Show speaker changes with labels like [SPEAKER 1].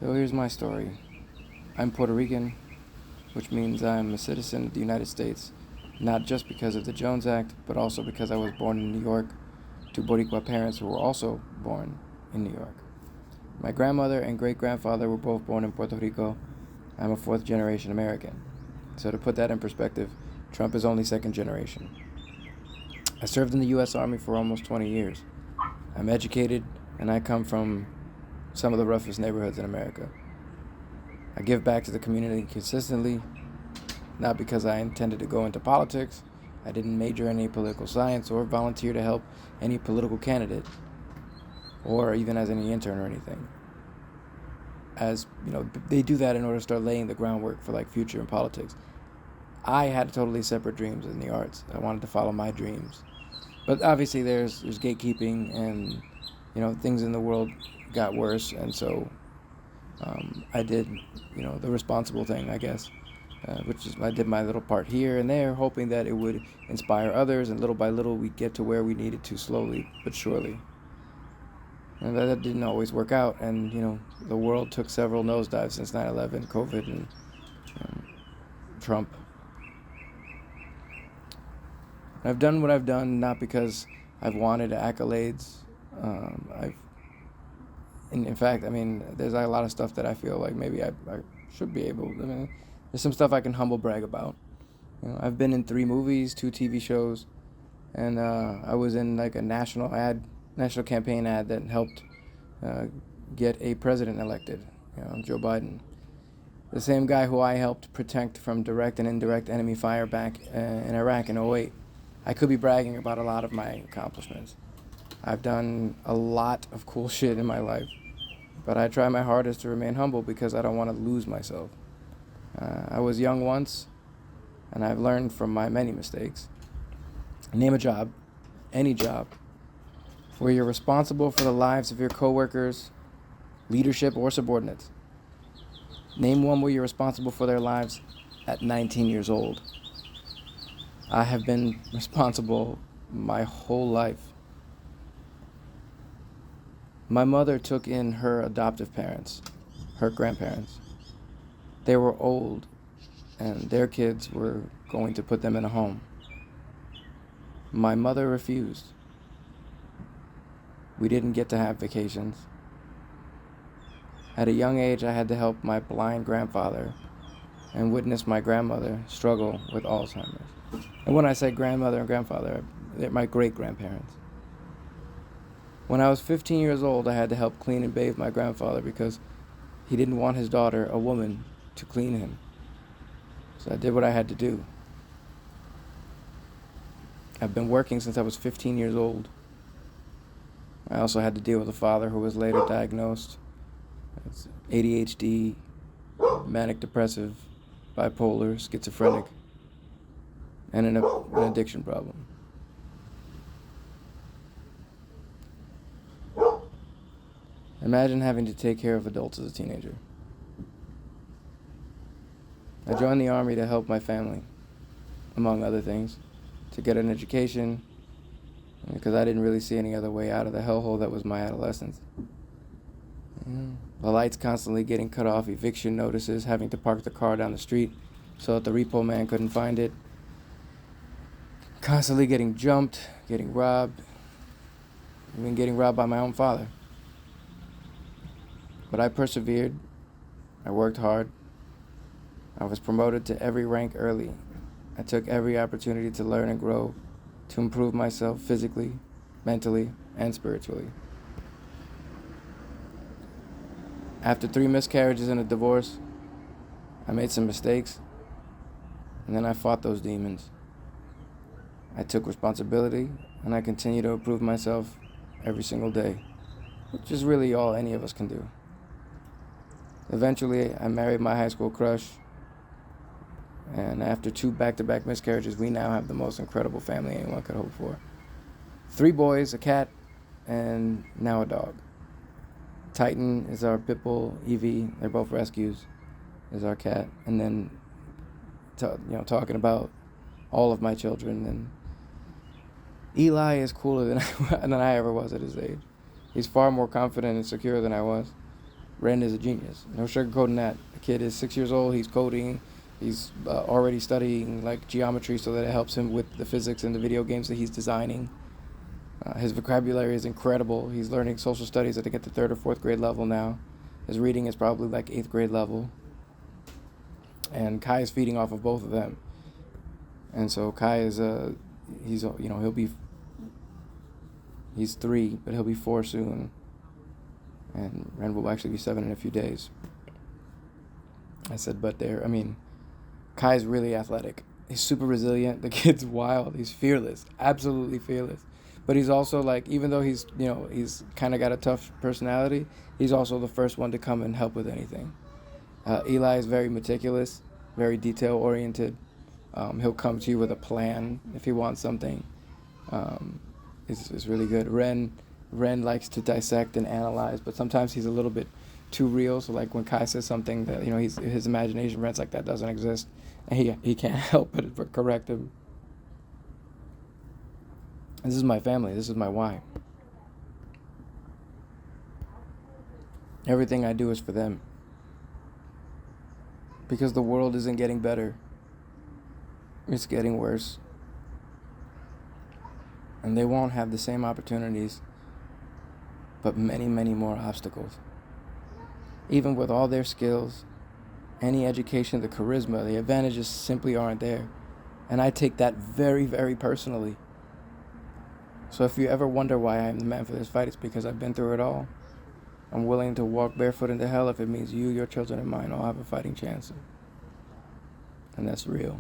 [SPEAKER 1] So here's my story. I'm Puerto Rican, which means I'm a citizen of the United States, not just because of the Jones Act, but also because I was born in New York to Boricua parents who were also born in New York. My grandmother and great grandfather were both born in Puerto Rico. I'm a fourth generation American. So to put that in perspective, Trump is only second generation. I served in the U.S. Army for almost 20 years. I'm educated, and I come from some of the roughest neighborhoods in America. I give back to the community consistently, not because I intended to go into politics. I didn't major in any political science or volunteer to help any political candidate, or even as any intern or anything. As you know, they do that in order to start laying the groundwork for like future in politics. I had totally separate dreams in the arts. I wanted to follow my dreams, but obviously there's gatekeeping, and things in the world got worse, and so I did the responsible thing, I guess, which is I did my little part here and there, hoping that it would inspire others, and little by little we'd get to where we needed to, slowly but surely. And that didn't always work out, and the world took several nosedives since 9/11, COVID, and um, Trump. I've done what I've done not because I've wanted accolades. I've in fact, I mean, there's a lot of stuff that I feel like maybe I should be able. I mean, there's some stuff I can humble brag about. I've been in 3 movies, 2 TV shows, and I was in like a national campaign ad that helped uh, get a president elected, Joe Biden. The same guy who I helped protect from direct and indirect enemy fire back in Iraq in '08. I could be bragging about a lot of my accomplishments. I've done a lot of cool shit in my life, but I try my hardest to remain humble because I don't want to lose myself. I was young once, and I've learned from my many mistakes. Name a job, any job, where you're responsible for the lives of your coworkers, leadership, or subordinates. Name one where you're responsible for their lives at 19 years old. I have been responsible my whole life. My mother took in her adoptive parents, her grandparents. They were old, and their kids were going to put them in a home. My mother refused. We didn't get to have vacations. At a young age, I had to help my blind grandfather and witness my grandmother struggle with Alzheimer's. And when I say grandmother and grandfather, they're my great-grandparents. When I was 15 years old, I had to help clean and bathe my grandfather because he didn't want his daughter, a woman, to clean him. So I did what I had to do. I've been working since I was 15 years old. I also had to deal with a father who was later diagnosed as ADHD, manic depressive, bipolar, schizophrenic, and an addiction problem. Imagine having to take care of adults as a teenager. I joined the Army to help my family, among other things, to get an education, because I didn't really see any other way out of the hellhole that was my adolescence. The lights constantly getting cut off, eviction notices, having to park the car down the street so that the repo man couldn't find it, constantly getting jumped, getting robbed, even getting robbed by my own father. But I persevered. I worked hard. I was promoted to every rank early. I took every opportunity to learn and grow, to improve myself physically, mentally, and spiritually. After 3 miscarriages and a divorce, I made some mistakes, and then I fought those demons. I took responsibility, and I continue to improve myself every single day, which is really all any of us can do. Eventually, I married my high school crush, and after 2 back-to-back miscarriages, we now have the most incredible family anyone could hope for. 3 boys, a cat, and now a dog. Titan is our pit bull. Evie, they're both rescues, is our cat. And then, talking about all of my children, and Eli is cooler than I ever was at his age. He's far more confident and secure than I was. Ren is a genius. No sugarcoating that. The kid is 6 years old. He's coding. He's already studying like geometry so that it helps him with the physics in the video games that he's designing. His vocabulary is incredible. He's learning social studies, I think, at the 3rd or 4th grade level now. His reading is probably like 8th grade level. And Kai is feeding off of both of them. And so Kai is he's 3, but he'll be 4 soon. And Ren will actually be 7 in a few days. I said, Kai's really athletic. He's super resilient. The kid's wild. He's fearless, absolutely fearless. But he's also like, even though he's kind of got a tough personality, he's also the first one to come and help with anything. Eli is very meticulous, very detail oriented. He'll come to you with a plan if he wants something. It's really good. Ren likes to dissect and analyze, but sometimes he's a little bit too real. So like when Kai says something that his imagination, Ren's like, that doesn't exist, and he can't help but correct him. This is my family. This is my why. Everything I do is for them. Because the world isn't getting better. It's getting worse. And they won't have the same opportunities, but many, many more obstacles. Even with all their skills, any education, the charisma, the advantages simply aren't there. And I take that very, very personally. So if you ever wonder why I am the man for this fight, it's because I've been through it all. I'm willing to walk barefoot into hell if it means you, your children, and mine all have a fighting chance. And that's real.